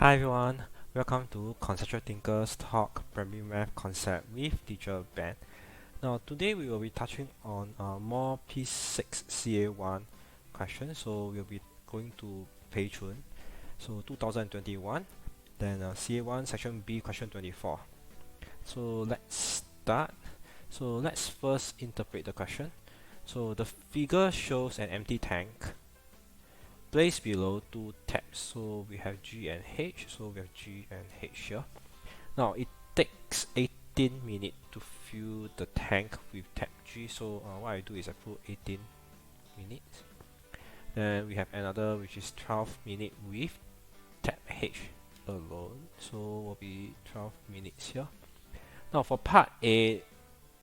Hi everyone, welcome to Conceptual Thinkers Talk Primary Math Concept with teacher Ben. Now today we will be touching on more P6 CA1 questions. So we'll be going to page Chun, so 2021, then CA1 section B question 24. So let's start. So let's first interpret the question. So the figure shows an empty tank placed below two taps. So we have G and H. So we have G and H here. Now it takes 18 minutes to fill the tank with tap G. So what I do is I put 18 minutes. Then we have another which is 12 minutes with tap H alone. So will be 12 minutes here. Now for part A,